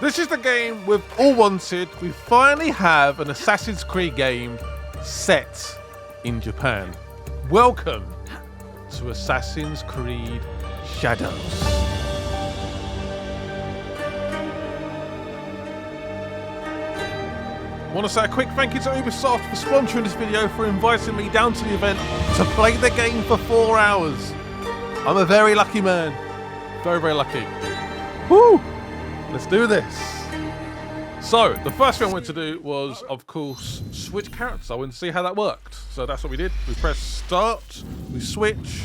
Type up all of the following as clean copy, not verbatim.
This is the game we've all wanted. We finally have an Assassin's Creed game set in Japan. Welcome to Assassin's Creed Shadows. I want to say a quick thank you to Ubisoft for sponsoring this video, for inviting me down to the event to play the game for 4 hours. I'm a very lucky man. Very, very lucky. Woo! Let's do this. So, the first thing I wanted to do was, of course, switch characters. I wanted to see how that worked. So that's what we did. We press start, we switch,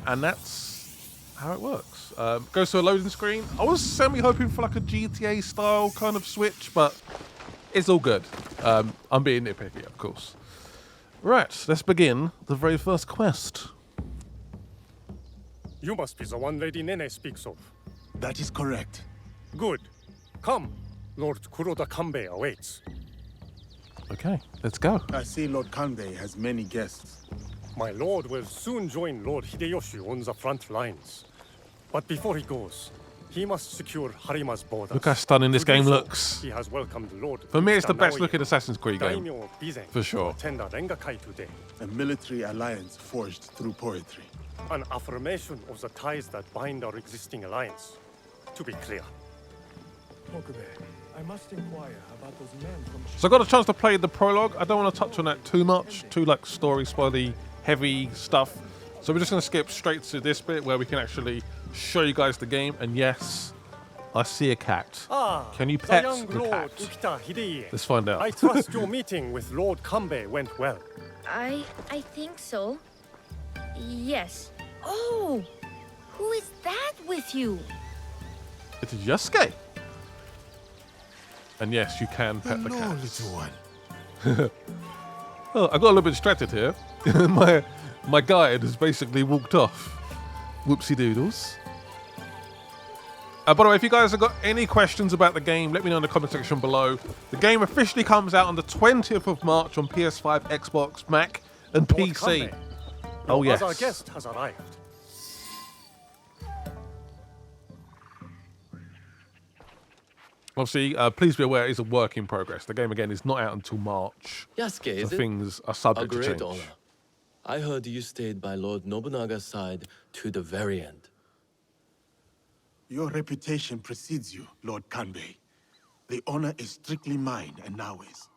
and that's how it works. Goes to a loading screen. I was semi-hoping for like a GTA style kind of switch, but it's all good. I'm being nitpicky, of course. Right, let's begin the very first quest. You must be the one Lady Nene speaks of. That is correct. Good. Come. Lord Kuroda Kanbei awaits. Okay, let's go. I see Lord Kanbei has many guests. My lord will soon join Lord Hideyoshi on the front lines. But before he goes, he must secure Harima's borders. Look how stunning this To do game so, looks. He has welcomed Lord For me, it's the best Naoya, looking Assassin's Creed game. Daimyo Bizen, For sure. to attend a Rengakai today. A military alliance forged through poetry. An affirmation of the ties that bind our existing alliance. To be clear. I must inquire about those men from... So I got a chance to play the prologue. I don't want to touch on that too much, too like story spoily heavy stuff. So we're just going to skip straight to this bit where we can actually show you guys the game. And yes, I see a cat. Can you pet the young the Lord cat? Ukita Hideye. Let's find out. I trust your meeting with Lord Kanbei went well. I think so. Yes. Oh! Who is that with you? It is Yasuke. And yes, you can pet the Hello, cat. little one. Oh, I got a little bit distracted here. my guide has basically walked off. Whoopsie doodles. By the way, if you guys have got any questions about the game, let me know in the comment section below. The game officially comes out on the 20th of March on PS5, Xbox, Mac, and Lord PC. Kanbei, Oh your yes. other guest has arrived. Obviously, please be aware it is a work in progress. The game again is not out until March. Yasuke, So is it? things are A subject to great change. honor. I heard you stayed by Lord Nobunaga's side to the very end. Your reputation precedes you, Lord Kanbei. The honor is strictly mine and Naoi's.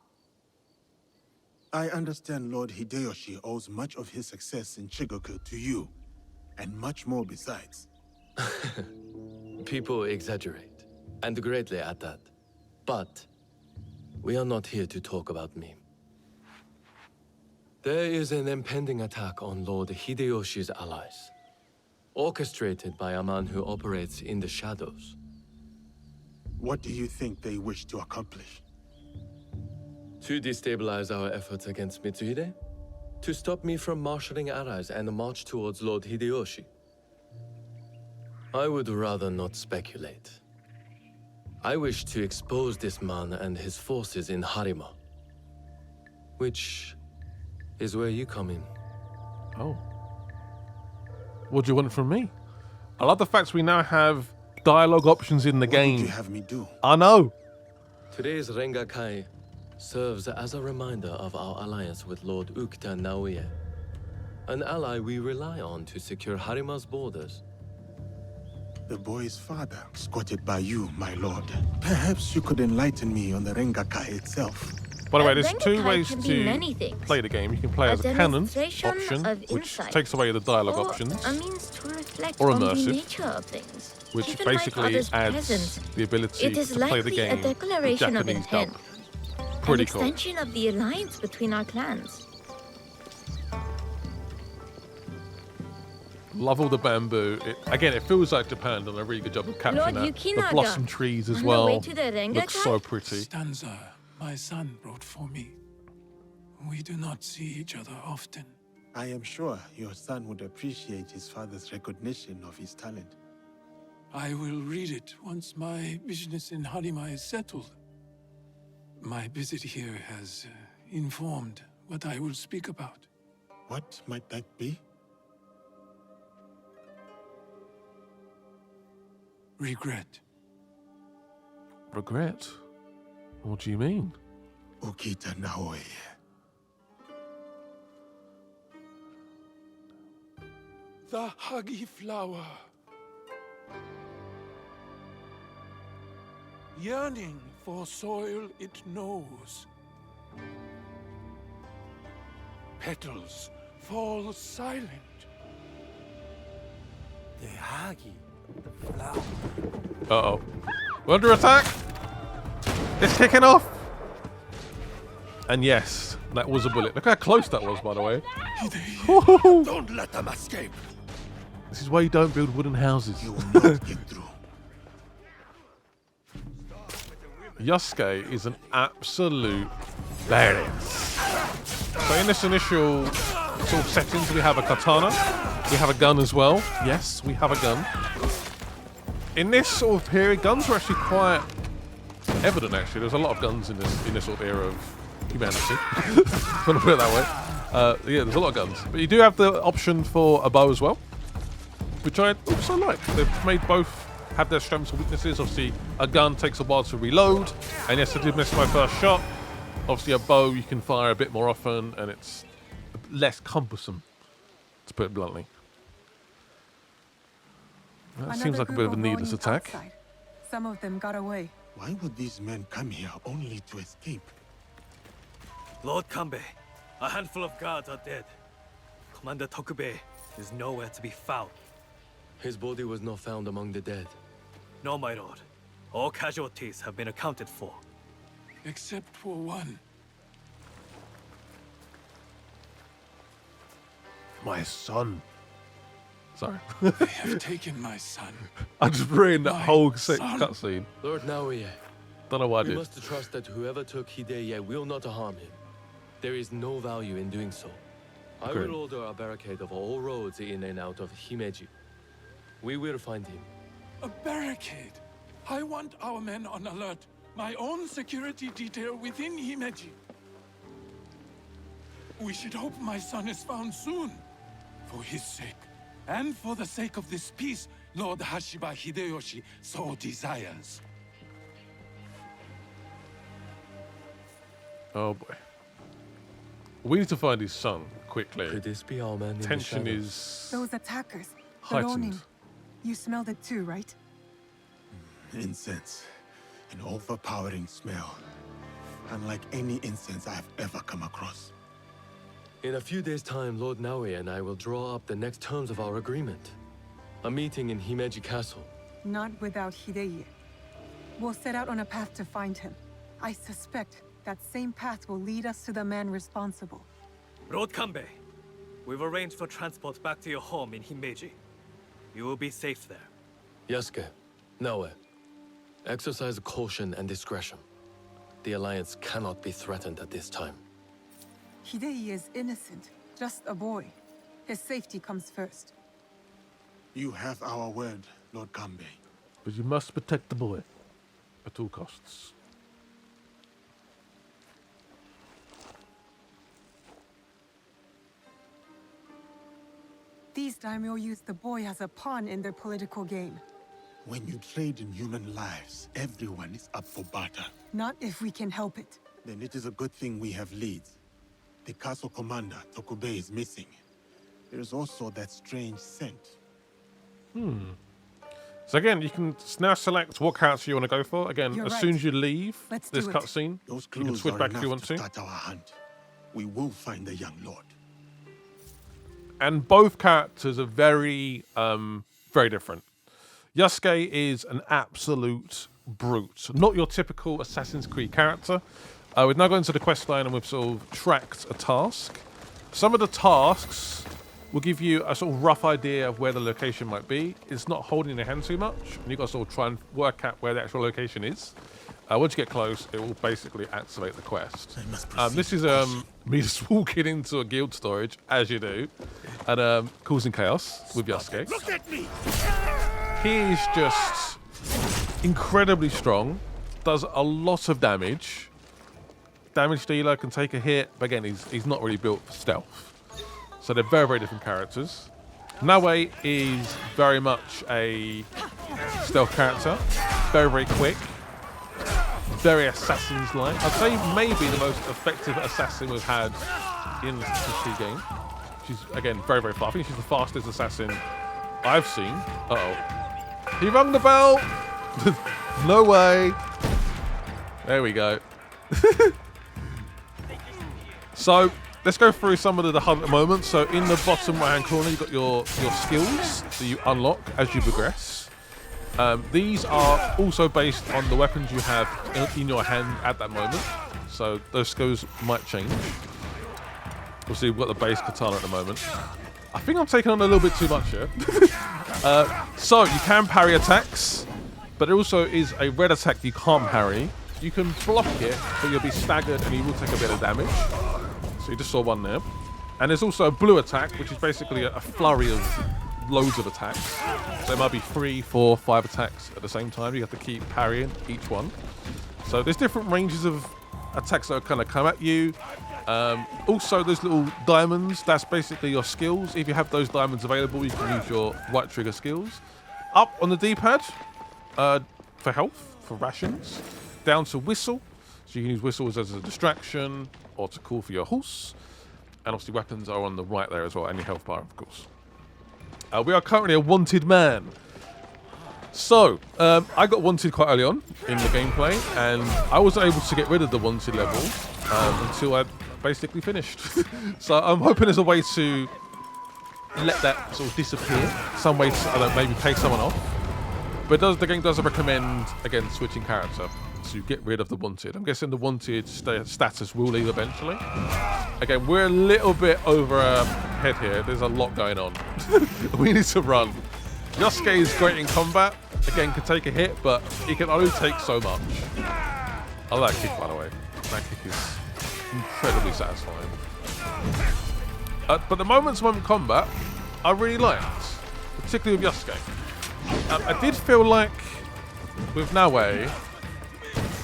I understand Lord Hideyoshi owes much of his success in Shigoku to you, and much more besides. People exaggerate, and greatly at that. But we are not here to talk about me. There is an impending attack on Lord Hideyoshi's allies, orchestrated by a man who operates in the shadows. What do you think they wish to accomplish? To destabilize our efforts against Mitsuhide? To stop me from marshalling allies and march towards Lord Hideyoshi? I would rather not speculate. I wish to expose this man and his forces in Harima. Which is where you come in. Oh. What do you want from me? I love the fact we now have dialogue options in the What game. would you have me do? I know. Today's Rengakai serves as a reminder of our alliance with Lord Ukita Naoya, an ally we rely on to secure Harima's borders. The boy's father, escorted by you, my lord. Perhaps you could enlighten me on the Rengakai itself. By the way, A there's two Rengakai ways can be to many things. play the game. You can play A as a canon demonstration option, of which insight. takes away the dialogue Or options, a means to reflect or on the immersive, nature of things. which Even my basically father's adds presence. the ability It is to play the likely a game with declaration of Japanese dub. intent. Pretty An cool. extension of the alliance between our clans. Love all the bamboo. Again, it feels like Japan done a really good job of capturing Lord that. The Yukinaga, blossom trees as on the well. way to the Rengakai? Looks so pretty. Stanza my son wrote for me. We do not see each other often. I am sure your son would appreciate his father's recognition of his talent. I will read it once my business in Harima is settled. My visit here has informed what I will speak about. What might that be? Regret. Regret? What do you mean? Ukita Naoe. The huggy flower. Yearning for soil it knows. Petals fall silent. The hagi, the flower. Uh-oh. We're under attack! It's kicking off! And yes, that was a bullet. Look how close that was, by the way. Don't let them escape. This is why you don't build wooden houses. You will not get through. Yasuke is an absolute badass. So in this initial sort of settings, we have a katana. We have a gun as well. Yes, we have a gun. In this sort of period, guns were actually quite evident, actually. There's a lot of guns in this sort of era of humanity. If you want to put it that way. Yeah, there's a lot of guns. But you do have the option for a bow as well, which I also like. They've made both have their strengths and weaknesses. Obviously, a gun takes a while to reload, and yes, I did miss my first shot. Obviously, a bow you can fire a bit more often, and it's less cumbersome, to put it bluntly. That seems like a bit of a needless attack. Outside. Some of them got away. Why would these men come here only to escape? Lord Kanbei, a handful of guards are dead. Commander Tokubei is nowhere to be found. His body was not found among the dead. No, my lord. All casualties have been accounted for. Except for one. My son. Sorry. They have taken my son. I just ruined that My whole son. cutscene. Lord Naoye, Don't know why I we did. must trust that whoever took Hideye will not harm him. There is no value in doing so. I Agreed. will order a barricade of all roads in and out of Himeji. We will find him. A barricade. I want our men on alert. My own security detail within Himeji. We should hope my son is found soon. For his sake. And for the sake of this peace, Lord Hashiba Hideyoshi so desires. Oh boy. We need to find his son quickly. Could this be our man in the Tension shadows? is Those attackers. The heightened. Ronin. You smelled it too, right? Incense. An overpowering smell. Unlike any incense I've ever come across. In a few days' time, Lord Naoye and I will draw up the next terms of our agreement. A meeting in Himeji Castle. Not without Hideye. We'll set out on a path to find him. I suspect that same path will lead us to the man responsible. Lord Kanbei, we've arranged for transport back to your home in Himeji. You will be safe there. Yasuke, Naoye, exercise caution and discretion. The Alliance cannot be threatened at this time. Hideye is innocent, just a boy. His safety comes first. You have our word, Lord Kanbei. But you must protect the boy at all costs. These daimyo use the boy as a pawn in their political game. When you trade in human lives, everyone is up for barter. Not if we can help it. Then it is a good thing we have leads. The castle commander, Tokubei, is missing. There is also that strange scent. So again, you can now select what character you want to go for. Again, You're as right. soon as you leave Let's this do it. cutscene, Those you can clues switch are back if you enough want to to. start our hunt. We will find the young lord. And both characters are very different. Yasuke is an absolute brute. Not your typical Assassin's Creed character. We've now gone into the quest line and we've sort of tracked a task. Some of the tasks will give you a sort of rough idea of where the location might be. It's not holding in your hand too much, and you've got to sort of try and work out where the actual location is. Once you get close, it will basically activate the quest. I must proceed This is with caution. me just walking into a guild storage, as you do, and causing chaos with Yasuke. Look at me! He is just incredibly strong, does a lot of damage. Damage dealer, can take a hit, but again, he's not really built for stealth. So they're very different characters. Naoe is very much a stealth character, very quick. very assassin's-like. I'd say maybe the most effective assassin we've had in the Assassin's Creed game. She's, again, very, very fast. I think she's the fastest assassin I've seen. Uh-oh. He rung the bell! No way! There we go. So, let's go through some of the hunt moments. So, in the bottom right-hand corner, you've got your skills that you unlock as you progress. These are also based on the weapons you have in your hand at that moment. So, those skills might change. Obviously, we've got the base katana at the moment. I think I'm taking on a little bit too much here. So, you can parry attacks, but there also is a red attack you can't parry. You can block it, but you'll be staggered and you will take a bit of damage. So you just saw one there. And there's also a blue attack, which is basically a flurry of loads of attacks. So there might be 3, 4, 5 attacks at the same time. You have to keep parrying each one. So there's different ranges of attacks that kind of come at you. Also, those little diamonds, that's basically your skills. If you have those diamonds available, you can use your right trigger skills. Up on the D-pad for health, for rations. Down to whistle, so you can use whistles as a distraction or to call for your horse. And obviously weapons are on the right there as well, and your health bar, of course. We are currently a wanted man. So, I got wanted quite early on in the gameplay, and I wasn't able to get rid of the wanted level until I basically finished. So I'm hoping there's a way to let that sort of disappear. Some way to, I don't know, maybe pay someone off. But the game does recommend, again, switching character to get rid of the wanted. I'm guessing the wanted status will leave eventually. Again, we're a little bit over our head here. There's a lot going on. We need to run. Yosuke is great in combat. Again, can take a hit, but he can only take so much. I like that kick, by the way. That kick is incredibly satisfying. But the moments of combat, I really liked, particularly with Yosuke. I did feel like with Naue,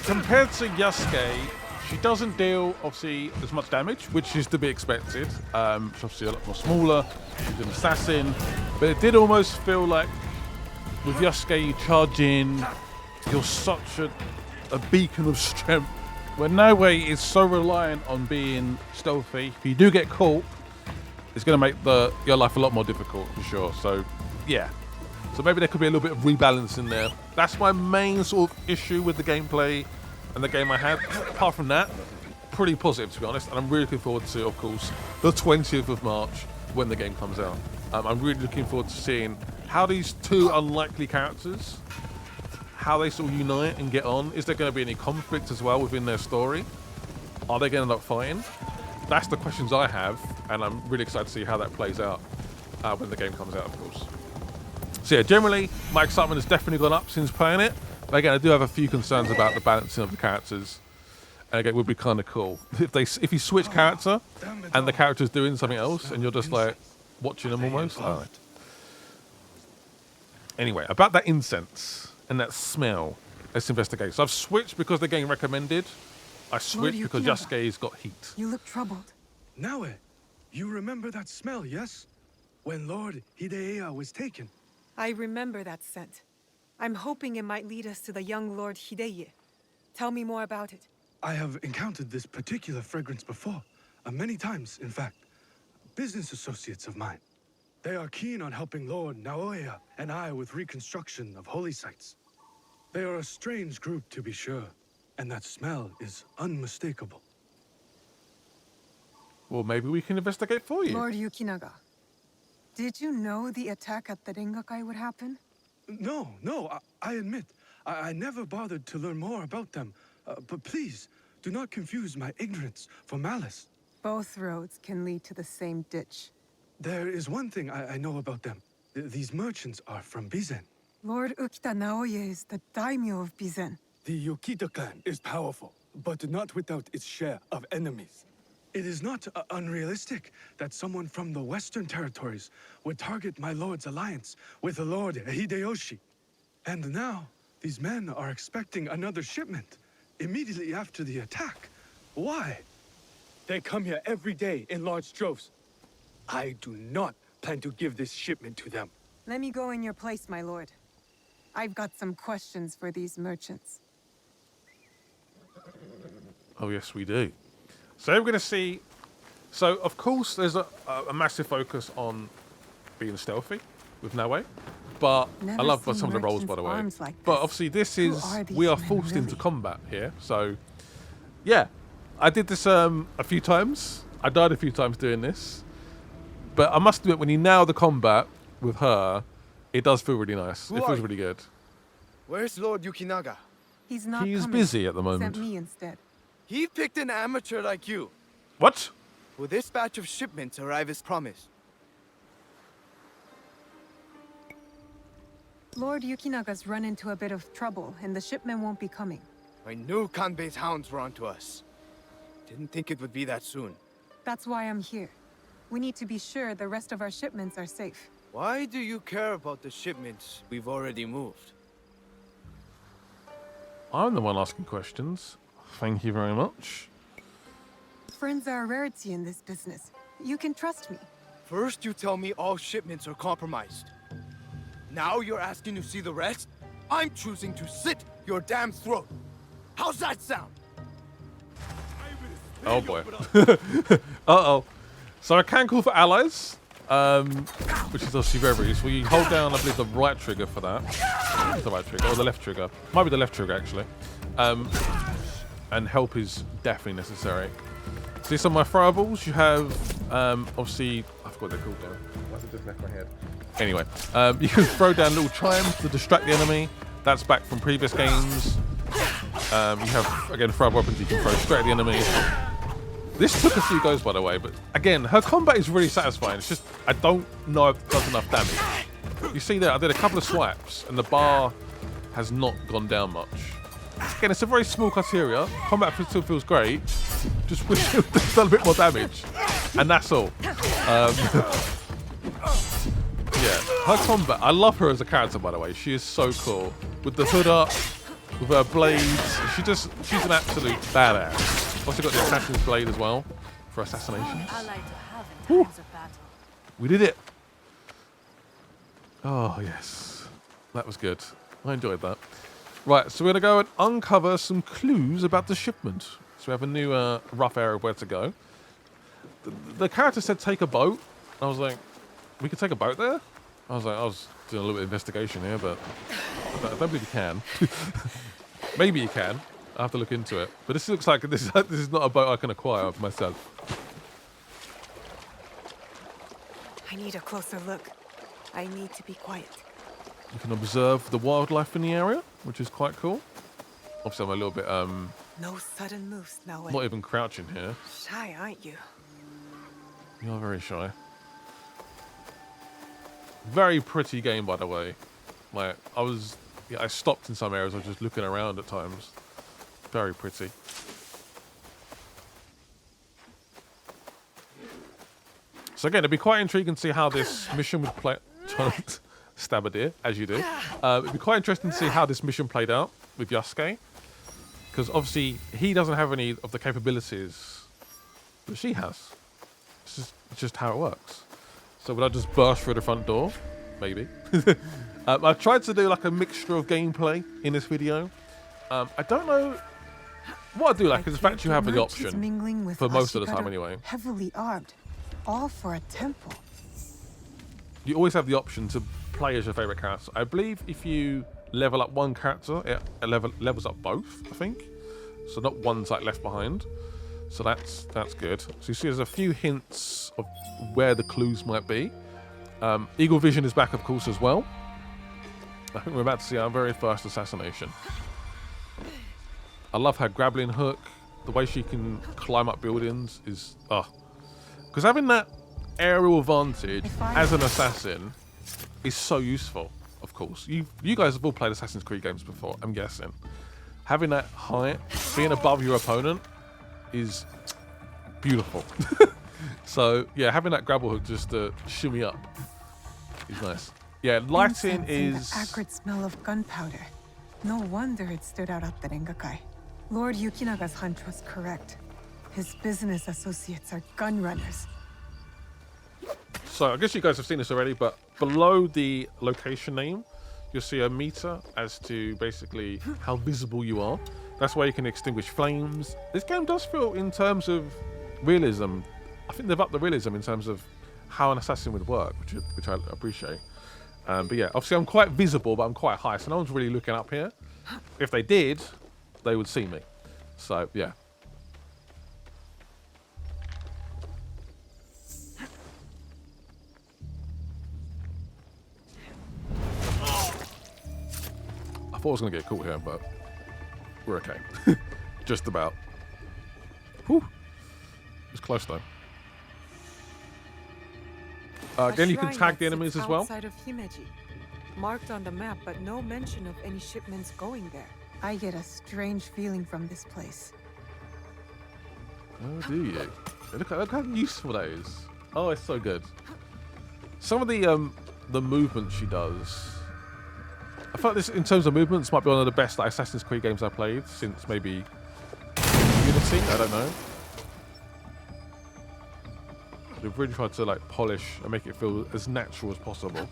compared to Yosuke, she doesn't deal, obviously, as much damage, which is to be expected. She's obviously a lot more smaller. She's an assassin. But it did almost feel like with Yosuke, you charge in, you're such a beacon of strength. Where Naue is so reliant on being stealthy. If you do get caught, it's going to make your life a lot more difficult, for sure. So, yeah. So maybe there could be a little bit of rebalancing there. That's my main sort of issue with the gameplay and the game I had. Apart from that, pretty positive, to be honest. And I'm really looking forward to, of course, the 20th of March when the game comes out. I'm really looking forward to seeing how these two unlikely characters, how they sort of unite and get on. Is there going to be any conflict as well within their story? Are they going to end up fighting? That's the questions I have, and I'm really excited to see how that plays out when the game comes out, of course. So yeah, generally, my excitement has definitely gone up since playing it. But again, I do have a few concerns about the balancing of the characters. And again, it would be kind of cool if you switch character and the character's doing something else and you're just like watching them almost. All right. Anyway, about that incense and that smell, let's investigate. So I've switched because the game recommended. I switched because Yasuke's got heat. You look troubled. Naue, you remember that smell, yes? When Lord Hideya was taken. I remember that scent. I'm hoping it might lead us to the young Lord Hideye. Tell me more about it. I have encountered this particular fragrance before. Many times, in fact. Business associates of mine. They are keen on helping Lord Naoya and I with reconstruction of holy sites. They are a strange group, to be sure. And that smell is unmistakable. Well, maybe we can investigate for you. Lord Yukinaga, did you know the attack at the Rengakai would happen? No, I admit, I never bothered to learn more about them. But please, do not confuse my ignorance for malice. Both roads can lead to the same ditch. There is one thing I know about them. These merchants are from Bizen. Lord Ukita Naoye is the daimyo of Bizen. The Yokita clan is powerful, but not without its share of enemies. It is not unrealistic that someone from the Western territories would target my lord's alliance with the Lord Hideyoshi. And now, these men are expecting another shipment immediately after the attack. Why? They come here every day in large droves. I do not plan to give this shipment to them. Let me go in your place, my lord. I've got some questions for these merchants. Oh, yes, we do. So we're going to see... So, of course, there's a massive focus on being stealthy with Naue. But I love some of the roles, by the way. But obviously, this is... We are forced into combat here. So, yeah. I did this a few times. I died a few times doing this. But I must admit, when you nail the combat with her, it does feel really nice. It feels really good. Where's Lord Yukinaga? He's not He's coming. busy at the moment. Sent me instead. He picked an amateur like you. What? Will this batch of shipments arrive as promised? Lord Yukinaga's run into a bit of trouble, and the shipment won't be coming. I knew Kanbei's hounds were onto us. Didn't think it would be that soon. That's why I'm here. We need to be sure the rest of our shipments are safe. Why do you care about the shipments we've already moved? I'm the one asking questions. Thank you very much. Friends are a rarity in this business. You can trust me. First you tell me all shipments are compromised. Now you're asking to see the rest? I'm choosing to slit your damn throat. How's that sound? Oh boy. Uh-oh. So I can call for allies, which is obviously very, very useful. You hold down, I believe, the right trigger for that. It's the right trigger, or the left trigger. Might be the left trigger, actually. And help is definitely necessary. See some of my throwables. You have, obviously, I forgot what they're called now. Why's it just left my head? Anyway, you can throw down little chimes to distract the enemy. That's back from previous games. You have, again, throwable weapons you can throw straight at the enemy. This took a few goes, by the way, but again, her combat is really satisfying. It's just, I don't know if it does enough damage. You see there, I did a couple of swipes, and the bar has not gone down much. Again, it's a very small criteria. Combat still feels great. Just wish it would have done a bit more damage. And that's all. Yeah, her combat, I love her as a character, by the way. She is so cool. With the hood up, with her blades, she's an absolute badass. Also got the Assassin's Blade as well for assassinations. Woo. We did it. Oh, yes. That was good. I enjoyed that. Right, so we're going to go and uncover some clues about the shipment. So we have a new rough area of where to go. The character said take a boat. I was like, we could take a boat there? I was doing a little bit of investigation here, but I don't believe you can. Maybe you can. I have to look into it. But this looks like this is not a boat I can acquire for myself. I need a closer look. I need to be quiet. You can observe the wildlife in the area, which is quite cool. Obviously, I'm a little bit No sudden moves, no way. not even crouching here. Shy, aren't you? You're very shy. Very pretty game, by the way. Like I stopped in some areas. I was just looking around at times. Very pretty. So again, it'd be quite intriguing to see how this mission would play. Stab a deer, as you do. It'd be quite interesting to see how this mission played out with Yasuke, because obviously he doesn't have any of the capabilities that she has. It's just how it works. So would I just burst through the front door? Maybe. I've tried to do like a mixture of gameplay in this video. I don't know. What I do like is the fact you have the option for most of the time anyway. Heavily armed, all for a temple. You always have the option to play as your favorite character. I believe if you level up one character, it levels up both, I think. So not one's like left behind. So that's good. So you see there's a few hints of where the clues might be. Eagle Vision is back, of course, as well. I think we're about to see our very first assassination. I love her grappling hook. The way she can climb up buildings is... Because having that aerial advantage as an assassin is so useful, of course. You guys have all played Assassin's Creed games before, I'm guessing. Having that height, being above your opponent, is beautiful. So, yeah, having that grapple hook just to shimmy up is nice. Yeah, lighting is... The acrid smell of gunpowder. No wonder it stood out at the Rengakai. Lord Yukinaga's hunch was correct. His business associates are gun runners. So I guess you guys have seen this already, but below the location name, you'll see a meter as to basically how visible you are. That's why you can extinguish flames. This game does feel, in terms of realism, I think they've upped the realism in terms of how an assassin would work, which I appreciate. But yeah, obviously I'm quite visible, but I'm quite high, so no one's really looking up here. If they did, they would see me. So yeah. I thought I was going to get caught here, but we're okay. Just about. Whew. It's close though. Again, you can tag the enemies as well. Outside of Himeji, marked on the map, but no mention of any shipments going there. I get a strange feeling from this place. Oh, do you? Look how useful that is. Oh, it's so good. Some of the movement she does. I feel like this, in terms of movements, might be one of the best Assassin's Creed games I've played since maybe Unity. I don't know. They've really tried to like polish and make it feel as natural as possible.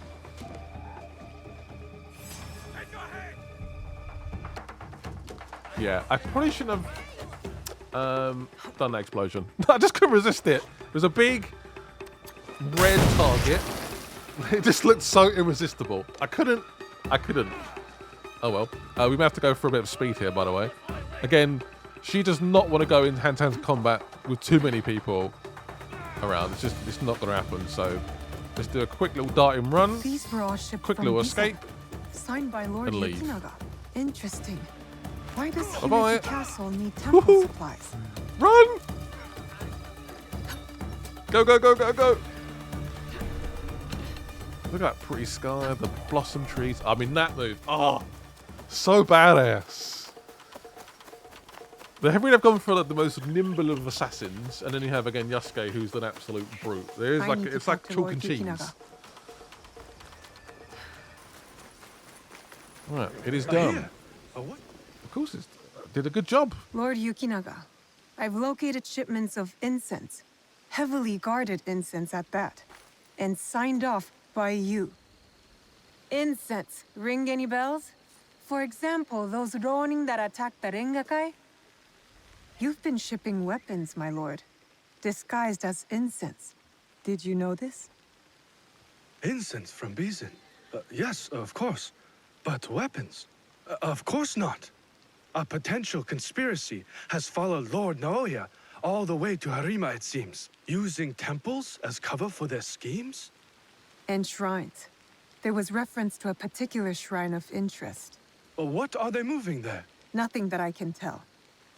Yeah, I probably shouldn't have done that explosion. I just couldn't resist it. It was a big red target. It just looked so irresistible. I couldn't. Oh well. We may have to go for a bit of speed here, by the way. Again, she does not want to go in hand-to-hand combat with too many people around. It's not going to happen. So let's do a quick little darting run. These were all shipped Quick from little Visa, escape. signed by Lord And leave. Yukinaga. Interesting. Why does Bye-bye. Himeji Castle need temple supplies? Run! Go, go, go, go, go! Look at that pretty sky, the blossom trees. I mean, that move. Oh, so badass. They really have gone for like the most nimble of assassins, and then you have again Yasuke, who's an absolute brute. There is it's like chalk and cheese. Right, it is done. Of course, it did a good job. Lord Yukinaga, I've located shipments of incense, heavily guarded incense at that, and signed off by you. Incense, ring any bells? For example, those Ronin that attacked the Rengakai? You've been shipping weapons, my lord, disguised as incense. Did you know this? Incense from Bizin? Yes, of course. But weapons? Of course not. A potential conspiracy has followed Lord Naoya all the way to Harima, it seems. Using temples as cover for their schemes? And shrines. There was reference to a particular shrine of interest. What are they moving there? Nothing that I can tell,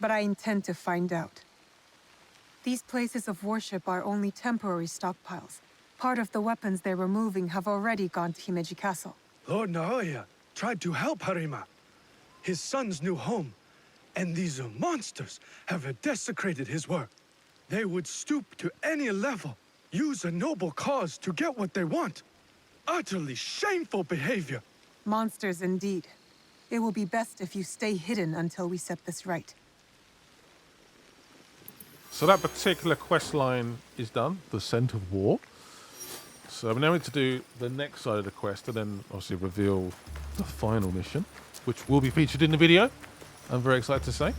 but I intend to find out. These places of worship are only temporary stockpiles. Part of the weapons they're removing have already gone to Himeji Castle. Lord Naoya tried to help Harima, his son's new home, and these monsters have desecrated his work. They would stoop to any level, use a noble cause to get what they want. Utterly shameful behavior. Monsters indeed. It will be best if you stay hidden until we set this right. So that particular quest line is done, the Scent of War. So we now need to do the next side of the quest and then obviously reveal the final mission, which will be featured in the video. I'm very excited to say.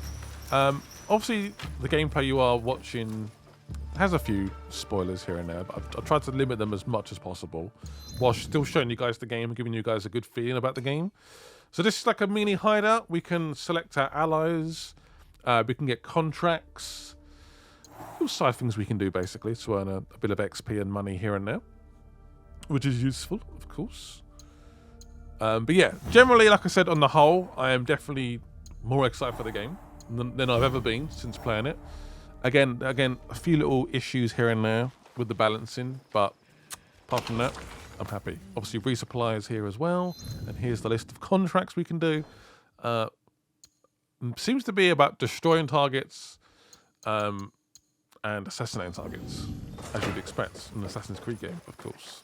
Obviously, the gameplay you are watching has a few spoilers here and there, but I've tried to limit them as much as possible while still showing you guys the game and giving you guys a good feeling about the game. So this is like a mini hideout. We can select our allies. We can get contracts. Little side things we can do basically to earn a bit of XP and money here and there, which is useful, of course. But yeah, generally, like I said, on the whole, I am definitely more excited for the game than I've ever been since playing it. Again, a few little issues here and there with the balancing, but apart from that, I'm happy. Obviously, resupply is here as well, and here's the list of contracts we can do. Seems to be about destroying targets and assassinating targets, as you'd expect in an Assassin's Creed game, of course.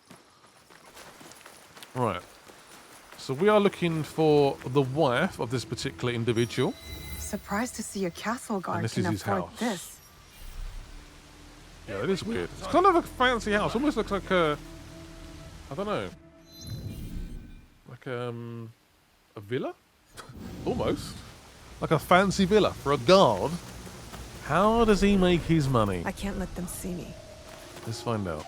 Right. So we are looking for the wife of this particular individual. Surprised to see a castle guard And this can is his afford house. this. Yeah, it is weird. It's kind of a fancy house. Almost looks like a, I don't know, like a villa, almost. like a fancy villa for a guard. How does he make his money? I can't let them see me. Let's find out.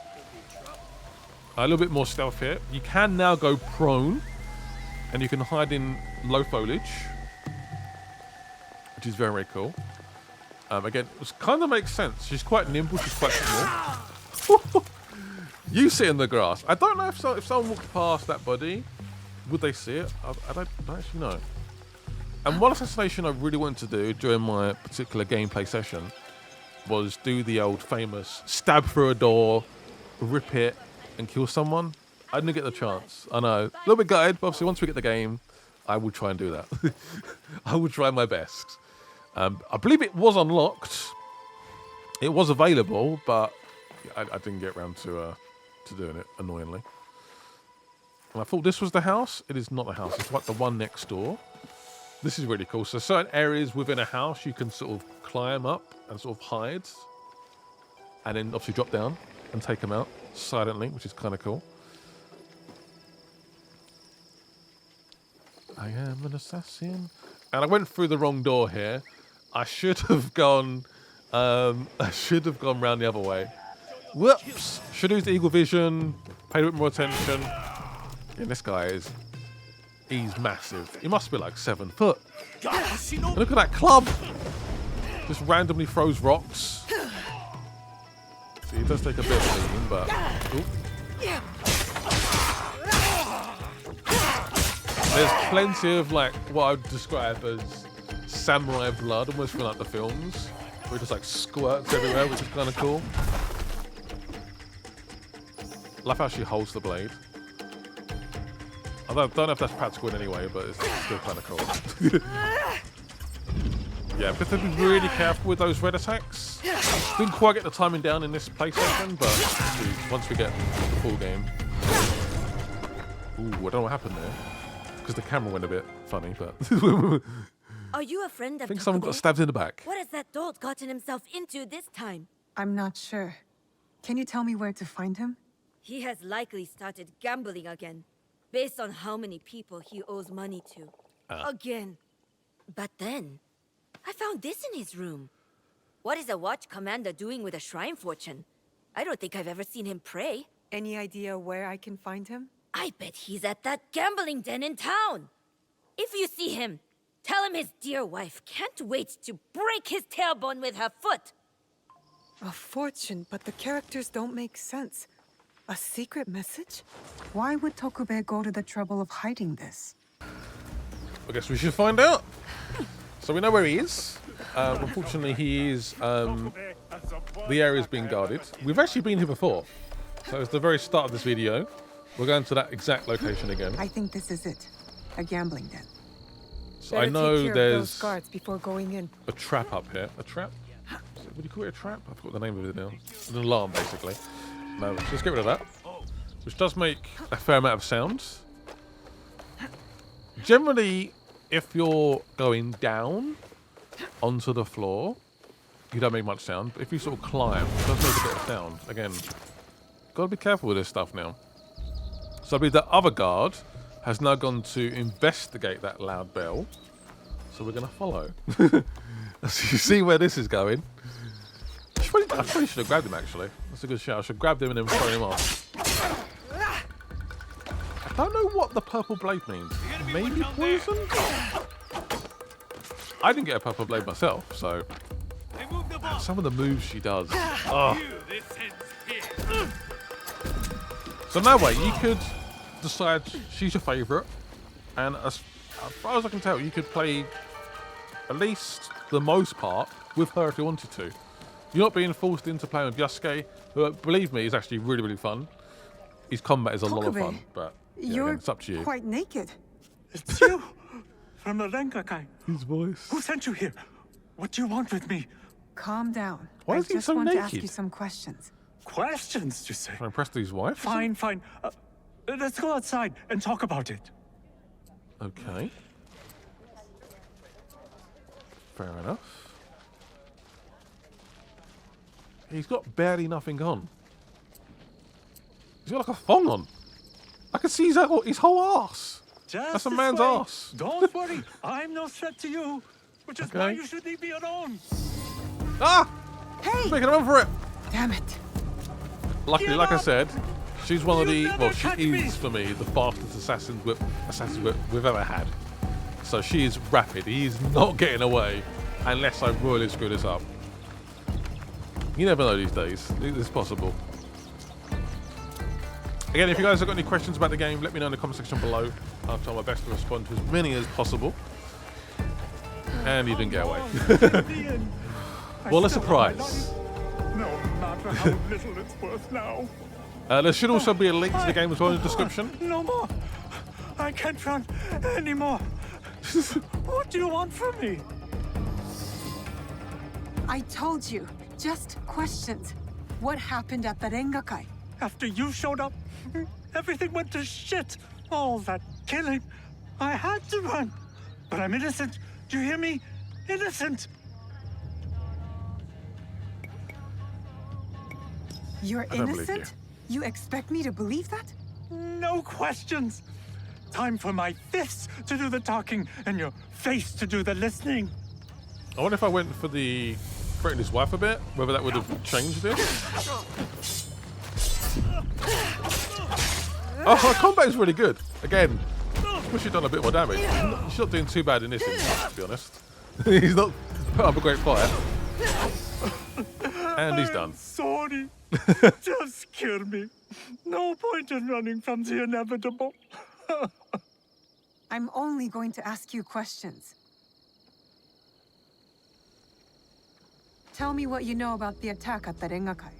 A little bit more stealth here. You can now go prone, and you can hide in low foliage, which is very, very cool. Again, it kind of makes sense. She's quite nimble. She's quite small. You sit in the grass. I don't know if someone walked past that body, would they see it? I don't actually know. And one assassination I really wanted to do during my particular gameplay session was do the old famous stab through a door, rip it, and kill someone. I didn't get the chance. I know. A little bit gutted, but obviously once we get the game, I will try and do that. I will try my best. I believe it was unlocked. It was available, but I didn't get around to doing it, annoyingly. And I thought this was the house. It is not the house. It's like the one next door. This is really cool. So certain areas within a house, you can sort of climb up and sort of hide. And then obviously drop down and take them out silently, which is kind of cool. I am an assassin. And I went through the wrong door here. I should have gone round the other way. Whoops! Should have used Eagle Vision, paid a bit more attention. And this guy he's massive. He must be like 7 foot. And look at that club! Just randomly throws rocks. See, he does take a bit of beating, but... Ooh. There's plenty of like what I would describe as samurai blood, almost from like the films, where it just like squirts everywhere, which is kind of cool. Love how she holds the blade. I don't know if that's practical in any way, but it's still kind of cool. Yeah, but to be really careful with those red attacks. Didn't quite get the timing down in this PlayStation, but once we get the full game. Ooh, I don't know what happened there. Because the camera went a bit funny, but... Are you a friend of I think someone got Takube? stabbed in the back. What has that dolt gotten himself into this time? I'm not sure. Can you tell me where to find him? He has likely started gambling again, based on how many people he owes money to. Again. But then, I found this in his room. What is a watch commander doing with a shrine fortune? I don't think I've ever seen him pray. Any idea where I can find him? I bet he's at that gambling den in town. If you see him, tell him his dear wife can't wait to break his tailbone with her foot. A fortune, but the characters don't make sense. A secret message? Why would Tokube go to the trouble of hiding this? I guess we should find out. So we know where he is. Unfortunately, he is... the area's being guarded. We've actually been here before. So it's the very start of this video. We're going to that exact location again. I think this is it. A gambling den. So I know there's guards before going in. a trap up here. A trap? Would you call it a trap? I forgot the name of it now. An alarm, basically. No, let's just get rid of that. Which does make a fair amount of sound. Generally, if you're going down onto the floor, you don't make much sound. But if you sort of climb, it does make a bit of sound. Again, gotta be careful with this stuff now. So I believe the other guard has now gone to investigate that loud bell. So we're going to follow. So you see where this is going. I probably should have grabbed him, actually. That's a good shout. I should have grabbed him and then throw him off. I don't know what the purple blade means. Maybe poison? I didn't get a purple blade myself, so... Some of the moves she does. Oh. So now wait, you could decide she's your favourite, and as far as I can tell, you could play at least the most part with her if you wanted to. You're not being forced into playing with Yasuke, who, believe me, is actually really, really fun. His combat is a lot of fun, but yeah, again, it's up to you. Quite naked. It's you! From the Rengakai. His voice. Who sent you here? What do you want with me? Calm down. Why I is he just so want to naked? ask you some questions. Questions, you say? Trying to impress his wife? Fine, fine. Let's go outside and talk about it. Okay. Fair enough. He's got barely nothing on. He's got like a thong on. I can see his whole arse. Just That's a this man's way. arse. Don't worry, I'm no threat to you. which is why you should leave me alone. Ah! Hey! Making a run for it. Damn it. Luckily, like I said, she's one of the, well, she is, for me, the fastest assassin we've ever had. So she is rapid. He is not getting away unless I royally screw this up. You never know these days. It's possible. Again, if you guys have got any questions about the game, let me know in the comment section below. I'll try my best to respond to as many as possible. And he didn't get away. What a surprise. No matter how little it's worth now. There should also be a link to the game as well in the description. No more. I can't run anymore. What do you want from me? I told you. Just questions. What happened at the Rengakai? After you showed up, everything went to shit. All that killing. I had to run. But I'm innocent. Do you hear me? Innocent. You're I don't believe innocent? You expect me to believe that? No questions. Time for my fists to do the talking and your face to do the listening. I wonder if I went for the threaten his wife a bit, whether that would have changed this. Oh, her combat is really good. Again, wish he'd done a bit more damage. He's not doing too bad in this instance, to be honest. He's not put up a great fight. And he's done. Sorry. Just kill me. No point in running from the inevitable. I'm only going to ask you questions. Tell me what you know about the attack at the Rengakai.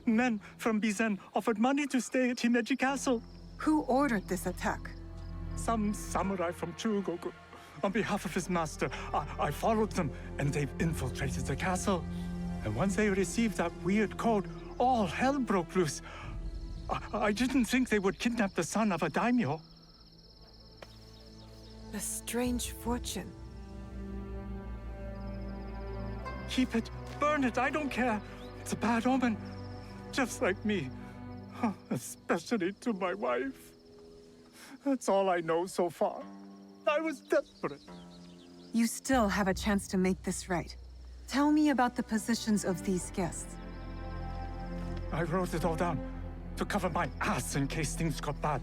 Men from Bizen offered money to stay at Himeji Castle. Who ordered this attack? Some samurai from Chugoku. On behalf of his master, I followed them, and they've infiltrated the castle. And once they received that weird code, all hell broke loose. I didn't think they would kidnap the son of a daimyo. A strange fortune. Keep it, burn it, I don't care. It's a bad omen. Just like me. Especially to my wife. That's all I know so far. I was desperate. You still have a chance to make this right. Tell me about the positions of these guests. I wrote it all down to cover my ass in case things got bad.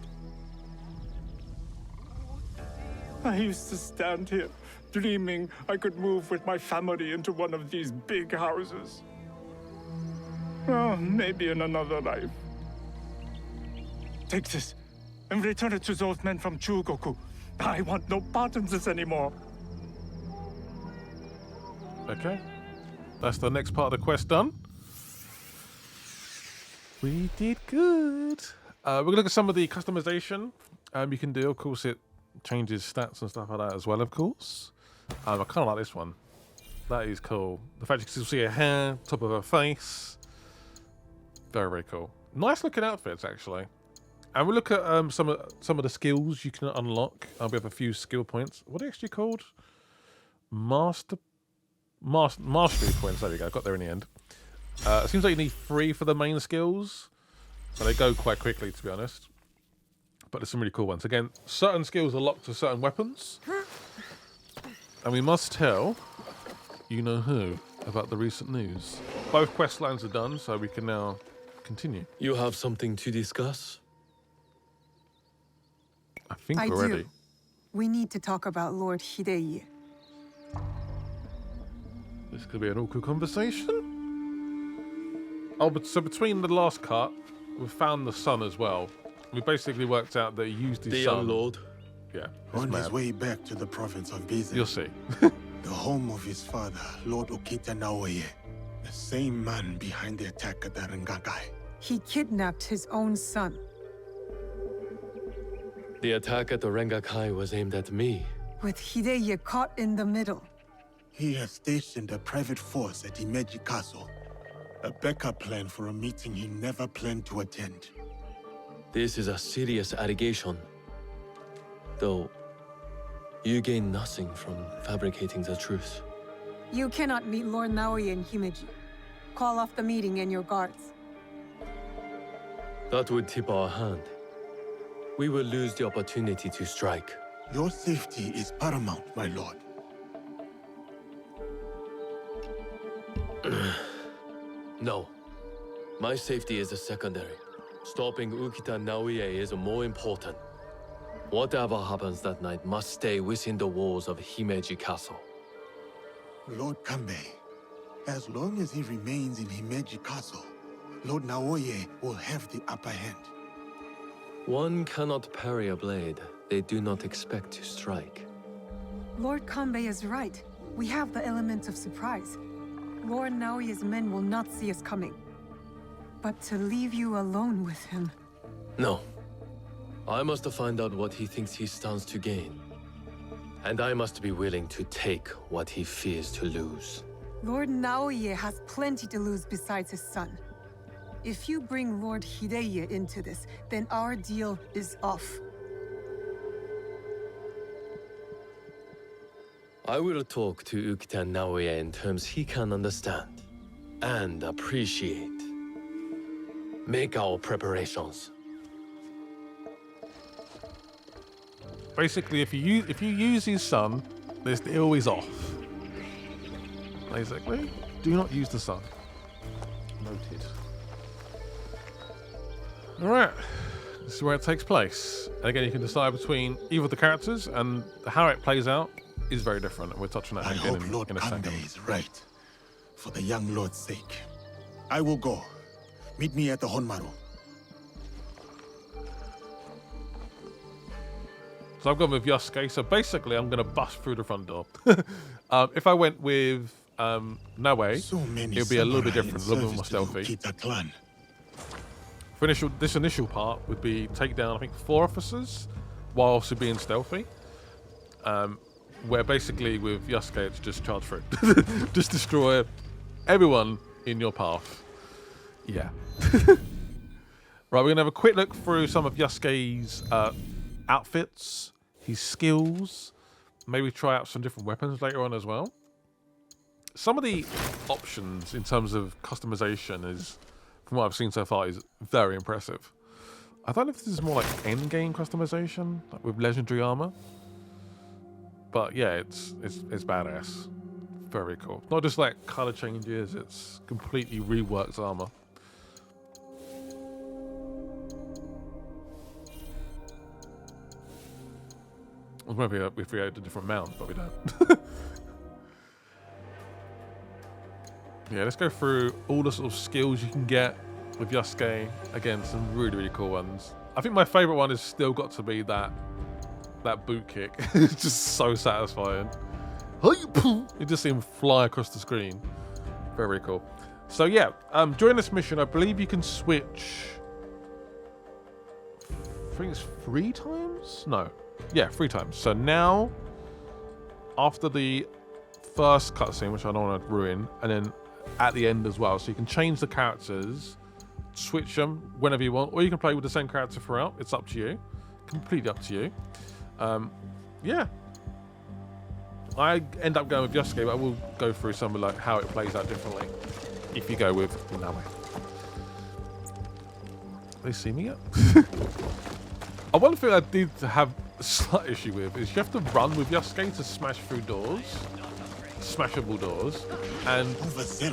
I used to stand here, dreaming I could move with my family into one of these big houses. Oh, maybe in another life. Take this, and return it to those men from Chugoku. I want no part in this anymore. Okay. That's the next part of the quest done. We did good. We're going to look at some of the customization you can do. Of course, it changes stats and stuff like that as well, of course. I kind of like this one. That is cool. The fact you can still see her hair, top of her face. Very, very cool. Nice looking outfits, actually. And we'll look at some of the skills you can unlock. We have a few skill points. What are they actually called? Mastery points. There we go. Got there in the end. It seems like you need 3 for the main skills. So they go quite quickly, to be honest. But there's some really cool ones. Again, certain skills are locked to certain weapons. And we must tell you-know-who about the recent news. Both quest lines are done, so we can now continue. You have something to discuss? I think we're ready. We need to talk about Lord Hidei. This could be an awkward conversation. Oh, but so between the last cut, we've found the son as well. We basically worked out that he used his son. The young lord? Yeah. On his way back to the province of Bizen. You'll see. The home of his father, Lord Okita Naoye. The same man behind the attack at the Rengakai. He kidnapped his own son. The attack at the Rengakai was aimed at me. With Hidei caught in the middle. He has stationed a private force at Himeji Castle. A backup plan for a meeting he never planned to attend. This is a serious allegation. Though, you gain nothing from fabricating the truth. You cannot meet Lord Naoye in Himeji. Call off the meeting and your guards. That would tip our hand. We will lose the opportunity to strike. Your safety is paramount, my lord. No. My safety is a secondary. Stopping Ukita Naoye is more important. Whatever happens that night must stay within the walls of Himeji Castle. Lord Kanbei, as long as he remains in Himeji Castle, Lord Naoye will have the upper hand. One cannot parry a blade they do not expect to strike. Lord Kanbei is right. We have the element of surprise. Lord Naoye's men will not see us coming. But to leave you alone with him... No. I must find out what he thinks he stands to gain. And I must be willing to take what he fears to lose. Lord Naoye has plenty to lose besides his son. If you bring Lord Hideye into this, then our deal is off. I will talk to Ukita Naoye in terms he can understand and appreciate. Make our preparations. Basically, if you use his son, this deal is off. Basically, do not use the son. Noted. All right, this is where it takes place. And again, you can decide between either of the characters, and how it plays out is very different. And we'll touch on that I again hope Lord in a second. Kanbei is right. For the young lord's sake. I will go. Meet me at the Honmaru. So I've gone with Yasuke. So basically, I'm going to bust through the front door. If I went with Naoe, it would be a little bit different, a little bit more stealthy. For this initial part would be take down, I think, 4 officers while also being stealthy. Where basically with Yasuke, it's just charge through. Just destroy everyone in your path. Yeah. Right, we're going to have a quick look through some of Yasuke's outfits, his skills, maybe try out some different weapons later on as well. Some of the options in terms of customization is, from what I've seen so far, is very impressive. I don't know if this is more like end-game customization, like with legendary armor. But yeah, it's badass. Very cool. Not just like color changes, it's completely reworked armor. Maybe if we had a different mount, but we don't. Yeah, let's go through all the sort of skills you can get with Yasuke. Again, some really, really cool ones. I think my favorite one has still got to be that boot kick. It's just so satisfying. You just see him fly across the screen. Very cool. So yeah, during this mission, I believe you can switch. I think it's 3 times? No. Yeah, 3 times. So now, after the first cutscene, which I don't want to ruin, and then at the end as well. So you can change the characters, switch them whenever you want, or you can play with the same character throughout. It's up to you. Completely up to you. Yeah. I end up going with Yasuke, but I will go through some of like how it plays out differently if you go with Naoe. They see me yet? One thing I did have a slight issue with is you have to run with Yasuke to smash through doors, smashable doors, and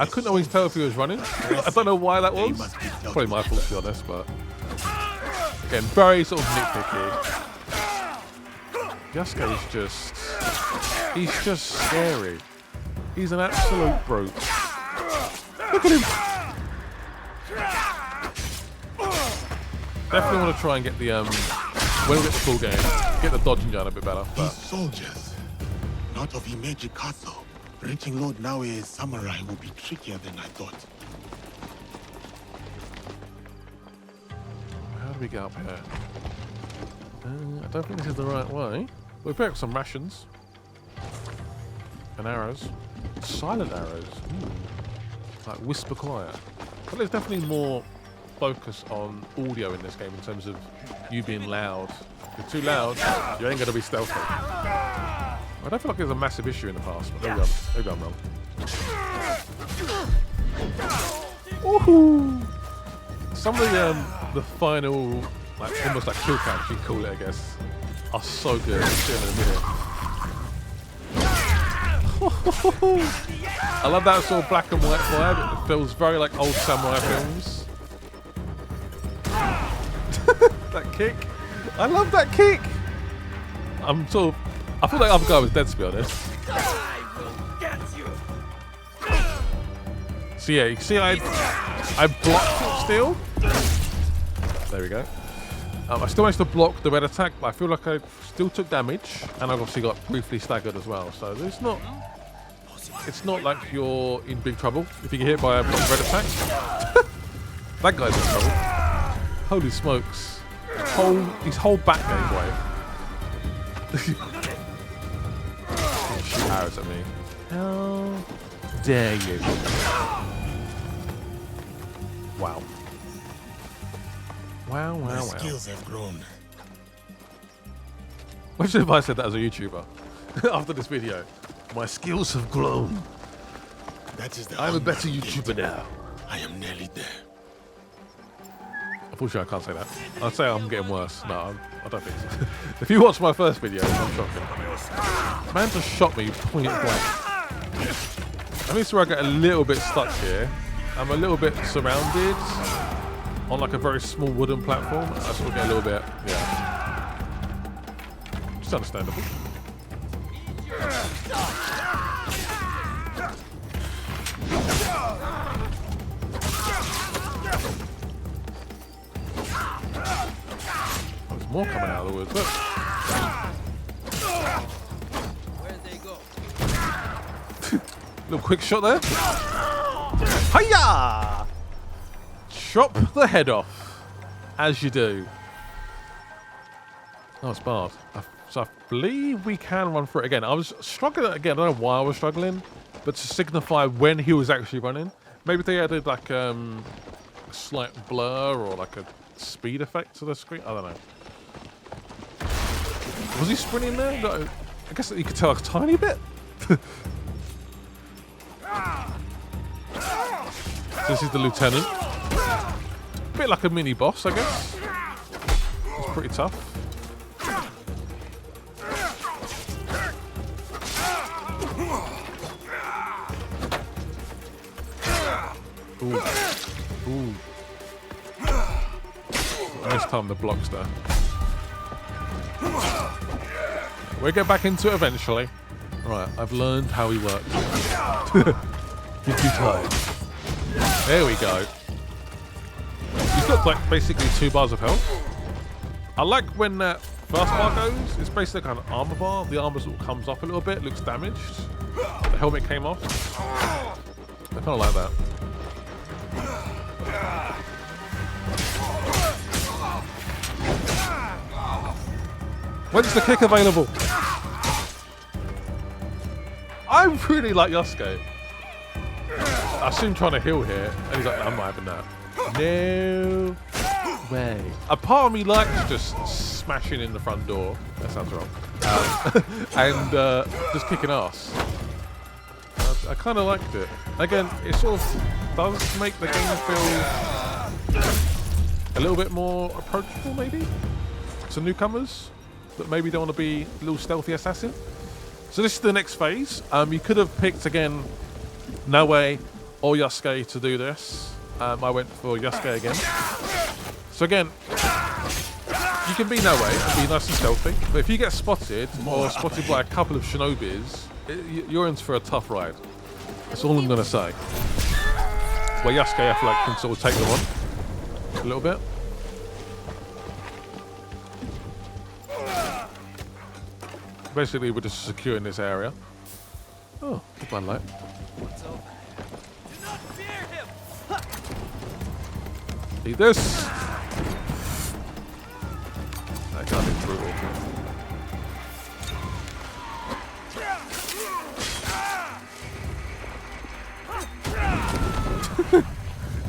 I couldn't always tell if he was running. I don't know why that was. Probably my fault, to be honest, but again, very sort of nitpicky. Yasuke is he's just scary. He's an absolute brute. Look at him. Definitely want to try and get the when we get the full game, get the dodging down a bit better. But these soldiers, not of Himeji Castle. Reaching Lord Naoye's samurai will be trickier than I thought. How do we get up here? I don't think this is the right way. We pick up some rations and arrows, silent arrows, like whisper quiet. But there's definitely more focus on audio in this game in terms of you being loud. If you're too loud, you ain't gonna be stealthy. I don't feel like there's a massive issue in the past, but maybe I'm wrong. Woohoo! Some of the final, like almost like kill counts, you can call it, I guess, are so good. I'll see in a minute. I love that sort of black and white vibe. It feels very like old samurai films. That kick. I love that kick. I feel like the other guy was dead, to be honest. So yeah, you can see I blocked it still. There we go. I still managed to block the red attack, but I feel like I still took damage, and I obviously got briefly staggered as well. So it's not like you're in big trouble if you get hit by a red attack. That guy's in trouble. Holy smokes! His whole back gave way. Shoot arrows at me. How dare you? Wow. Wow. My skills have grown. Imagine if I said that as a YouTuber after this video. My skills have grown. That is the I'm a better YouTuber now. I am nearly there. Unfortunately, I can't say that. I'd say I'm getting worse. No, I don't think so. If you watch my first video, I'm shocking. Man just shot me point blank. I mean, so I get a little bit stuck here. I'm a little bit surrounded on like a very small wooden platform. I sort of get a little bit, yeah. It's understandable. There's more coming out of the woods. Look. Where'd they go? Little quick shot there. Hiya! Chop the head off, as you do. Oh, it's barred. So I believe we can run through it again. I was struggling again. I don't know why I was struggling, but to signify when he was actually running. Maybe they added like a slight blur or like a speed effect to the screen. I don't know. Was he sprinting there? No, I guess you could tell a tiny bit. This is the lieutenant. A bit like a mini boss, I guess. It's pretty tough. Ooh. Ooh. Nice time the blocks there. We'll get back into it eventually. Right, I've learned how he works. Give me time. There we go. He's got like basically 2 bars of health. I like when that first bar goes. It's basically kind of armor bar. The armor sort of comes up a little bit, looks damaged. The helmet came off. I kind of like that. When's the kick available? I really like Yosuke. I see him trying to heal here, and he's like, I'm not having that. No way. A part of me likes just smashing in the front door. That sounds wrong. And just kicking ass. I kind of liked it. Again, it sort of does make the game feel a little bit more approachable, maybe, to newcomers that maybe don't want to be a little stealthy assassin. So this is the next phase. You could have picked, again, Naoe or Yosuke to do this. I went for Yosuke again. So again, you can be Naoe and be nice and stealthy, but if you get spotted or spotted by a couple of shinobis, you're in for a tough ride. That's all I'm going to say. Where Yosuke, I feel like, can sort of take them on a little bit. Basically, we're just securing this area. Oh, goodbye light. Do not fear him. Eat this. That can't be brutal.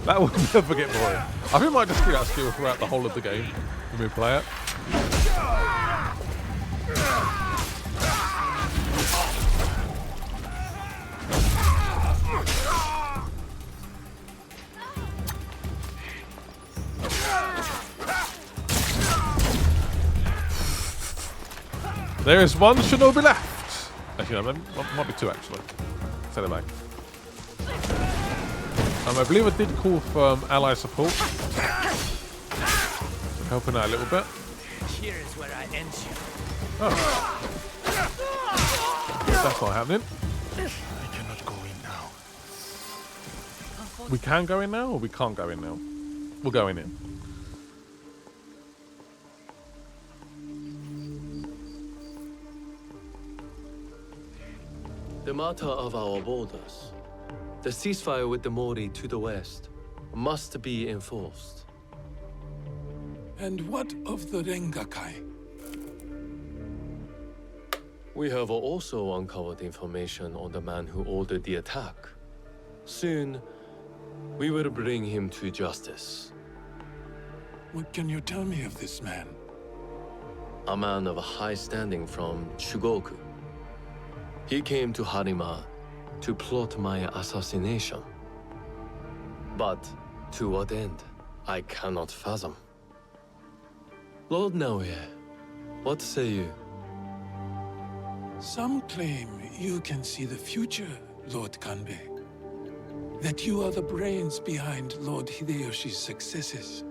That will never get boring. I think I might just keep that skill throughout the whole of the game when we play it. There is one shinobi left. A You know, might be 2 actually. Send it back. I believe I did call for ally support. So helping out a little bit. Here is where I end you. Oh. That's not happening. I cannot go in now. We can go in now, or we can't go in now? We're going in. The matter of our borders, the ceasefire with the Mori to the west, must be enforced. And what of the Rengakai? We have also uncovered information on the man who ordered the attack. Soon, we will bring him to justice. What can you tell me of this man? A man of high standing from Shugoku. He came to Harima to plot my assassination. But to what end, I cannot fathom. Lord Naoye, what say you? Some claim you can see the future, Lord Kanbei. That you are the brains behind Lord Hideyoshi's successes.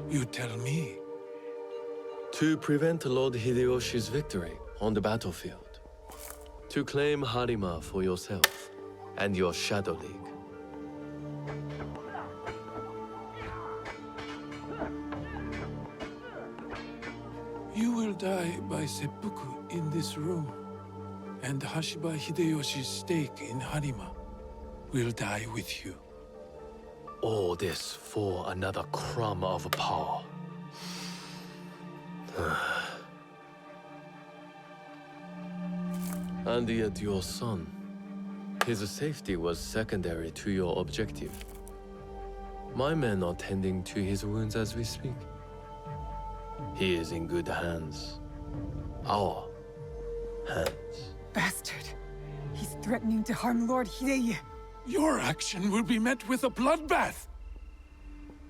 You tell me. To prevent Lord Hideyoshi's victory on the battlefield. To claim Harima for yourself and your Shadow League. You will die by seppuku in this room. And Hashiba Hideyoshi's stake in Harima will die with you. All this for another crumb of power. And yet your son, his safety was secondary to your objective. My men are tending to his wounds as we speak. He is in good hands. Our hands. Bastard. He's threatening to harm Lord Hideye. Your action will be met with a bloodbath.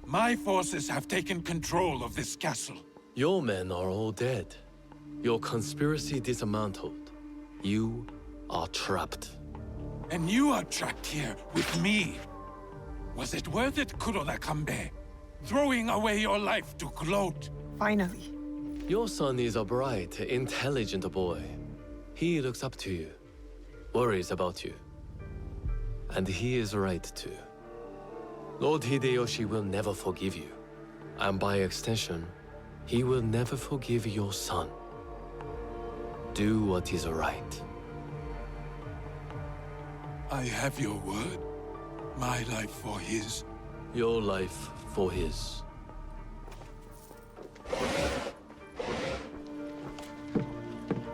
My forces have taken control of this castle. Your men are all dead. Your conspiracy dismantled. You are trapped. And you are trapped here with me. Was it worth it, Kuroda Kanbei? Throwing away your life to gloat? Finally. Your son is a bright, intelligent boy. He looks up to you, worries about you. And he is right too. Lord Hideyoshi will never forgive you. And by extension, he will never forgive your son. Do what is right. I have your word. My life for his. Your life for his.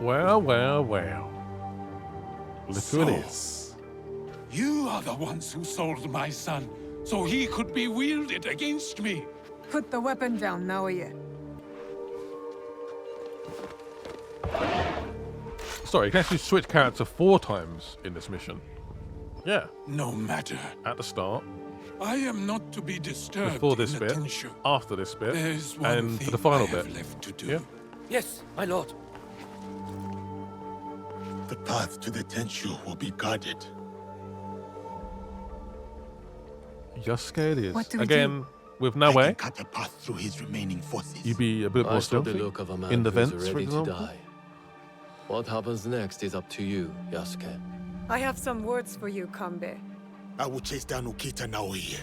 Well, well, well. Look who it is. You are the ones who sold my son, so he could be wielded against me. Put the weapon down, Naoye. Sorry, you can actually switch character 4 times in this mission. Yeah. No matter. At the start. I am not to be disturbed. Before this in bit. Attention. After this bit. There's one and thing for the final I have bit. left to do. Yeah. Yes, my lord. The path to the Tenshu will be guarded. Yasuke it is. What do we Again, with I no can way. cut a path through his remaining forces. You'd be a bit I more saw the stealthy. look of a man In the who's vents, for ready to example. die. What happens next is up to you, Yasuke. I have some words for you, Kanbei. I will chase down Ukita Naoye.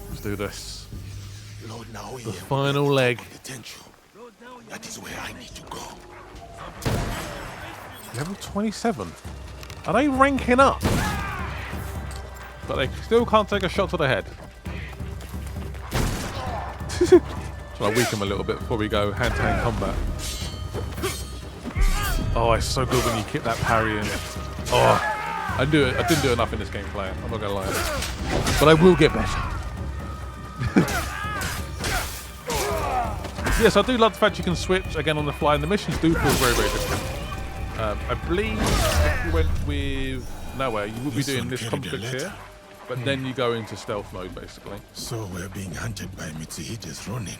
Let's do this. Lord Naoye. The final leg. The Tenshu. That is where I need to go. Level 27. Are they ranking up? But they still can't take a shot to the head. So I weaken them a little bit before we go hand-to-hand combat. Oh, it's so good when you keep that parry in. Oh, I didn't do enough in this gameplay. I'm not gonna lie. But I will get better. Yes, I do love the fact you can switch again on the fly, and the missions do feel very, very different. I believe if you went with nowhere, you would be doing this conflict here. But then you go into stealth mode, basically. So we're being hunted by Mitsuhide's Ronin.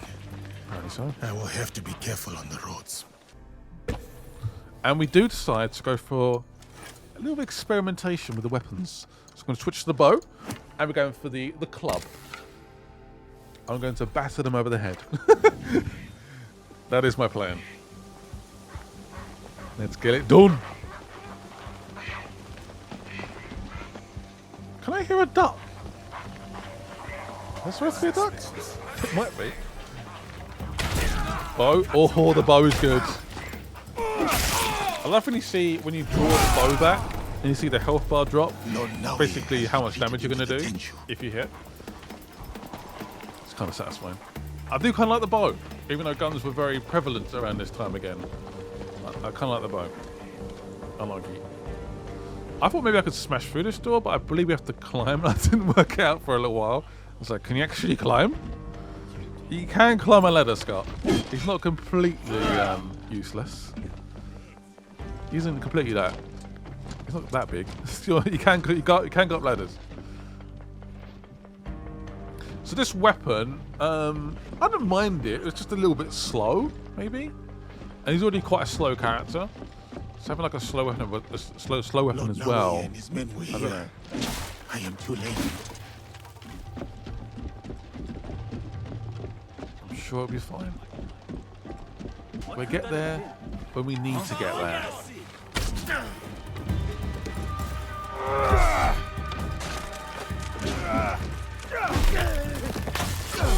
Apparently so. I will have to be careful on the roads. And we do decide to go for a little bit of experimentation with the weapons. So I'm going to switch to the bow, and we're going for the club. I'm going to batter them over the head. That is my plan. Let's get it done. Can I hear a duck? That's supposed to be a duck? It might be. Bow. Oh, the bow is good. I love when you see, when you draw the bow back, and you see the health bar drop. Basically how much damage you're going to do if you hit. It's kind of satisfying. I do kind of like the bow, even though guns were very prevalent around this time again. I kind of like the bow. I like it. I thought maybe I could smash through this door, but I believe we have to climb. That didn't work out for a little while. I was like, can you actually climb? You can climb a ladder, Scott. He's not completely useless. He isn't completely that. He's not that big. You can go up ladders. So this weapon, I don't mind it. It's just a little bit slow, maybe. And he's already quite a slow character. So having like a slow weapon, slow weapon as well. And his men were I don't here. know. I am too late. I'm sure it'll be fine. We'll get there when we need to get there.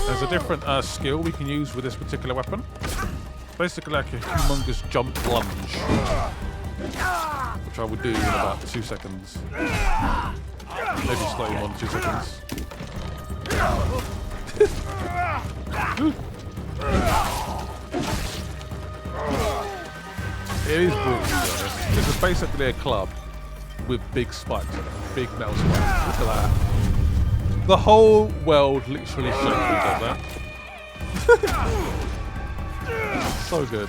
There's a different skill we can use with this particular weapon. Basically like a humongous jump lunge, which I would do in about 2 seconds. Maybe slightly more than 2 seconds. It is brutal, to be honest. This is basically a club with big spikes in it. Big metal spikes. Look at that. The whole world literally shakes when he does that. So good.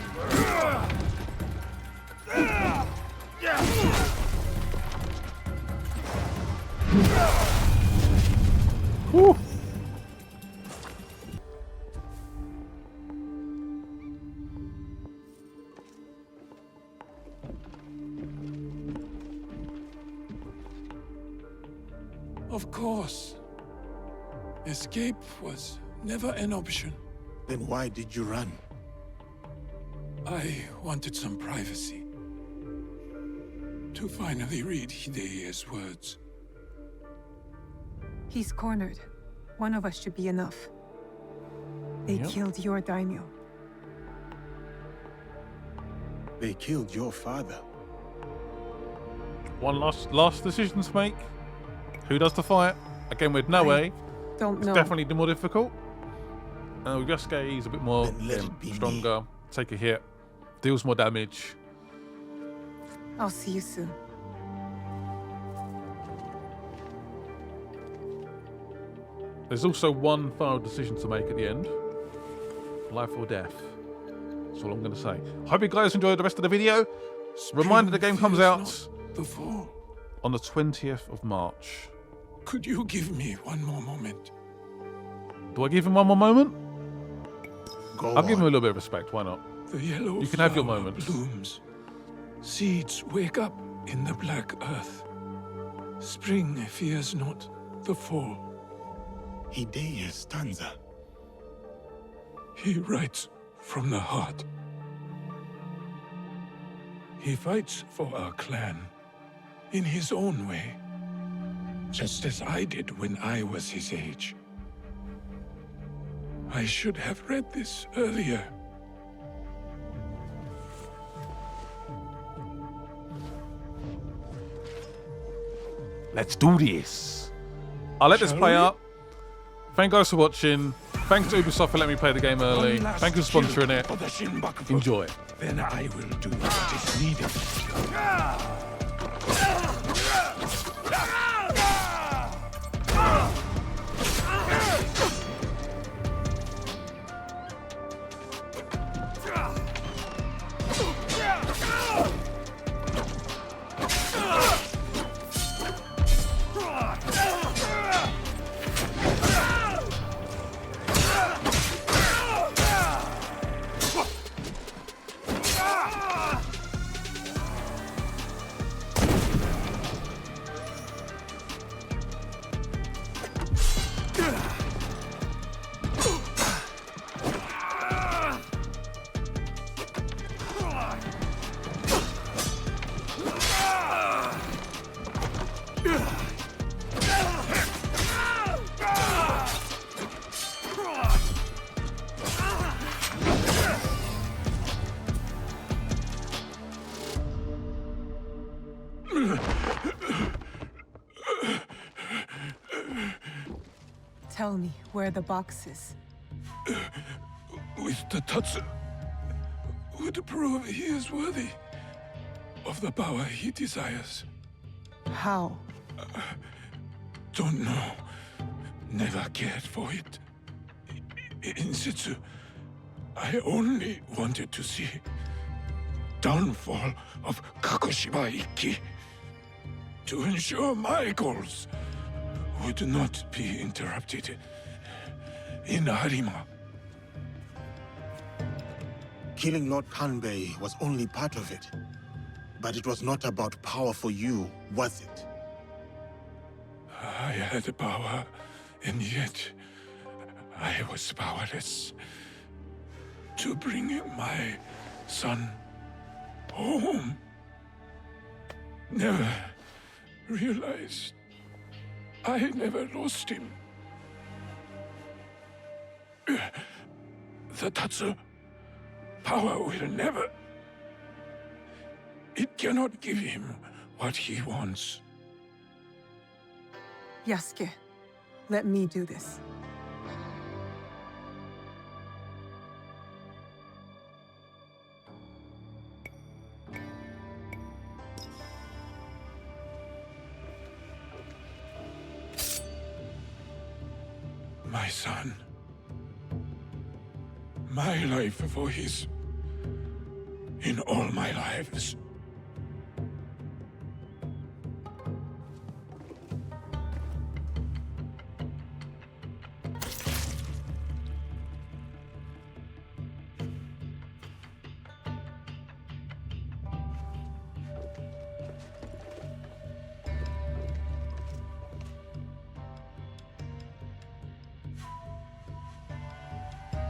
Whew. Of course. Escape was never an option. Then why did you run? I wanted some privacy. To finally read Hideyo's words. He's cornered. One of us should be enough. They killed your daimyo. They killed your father. One last decision to make. Who does the fight? Again with Noe. Don't It's know. definitely the more difficult. With Yosuke, he's a bit more stronger. Take a hit. Deals more damage. I'll see you soon. There's also one final decision to make at the end. Life or death. That's all I'm going to say. Hope you guys enjoyed the rest of the video. Reminder, the game comes out on the 20th of March. Could you give me one more moment? Do I give him one more moment? I'll give him a little bit of respect. Why not? The yellow You can have your flower moment. blooms. Seeds wake up in the black earth. Spring fears not the fall. Hideyo's stanza. He writes from the heart. He fights for our clan in his own way, just as I did when I was his age. I should have read this earlier. Let's do this. I'll let this play out. Thank you guys for watching. Thanks to Ubisoft for letting me play the game early. Thank you for sponsoring it. Enjoy. Then I will do what is needed. Tell me where the box is. With the Tatsu, would prove he is worthy of the power he desires. How? Don't know. Never cared for it. In Setsu, I only wanted to see downfall of Kakushiba Ikki to ensure my goals would not be interrupted in Harima. Killing Lord Kanbei was only part of it. But it was not about power for you, was it? I had power, and yet I was powerless to bring my son home. Never realized I never lost him. The Tatsu power will never. It cannot give him what he wants. Yasuke, let me do this. My son. My life for his. In all my lives.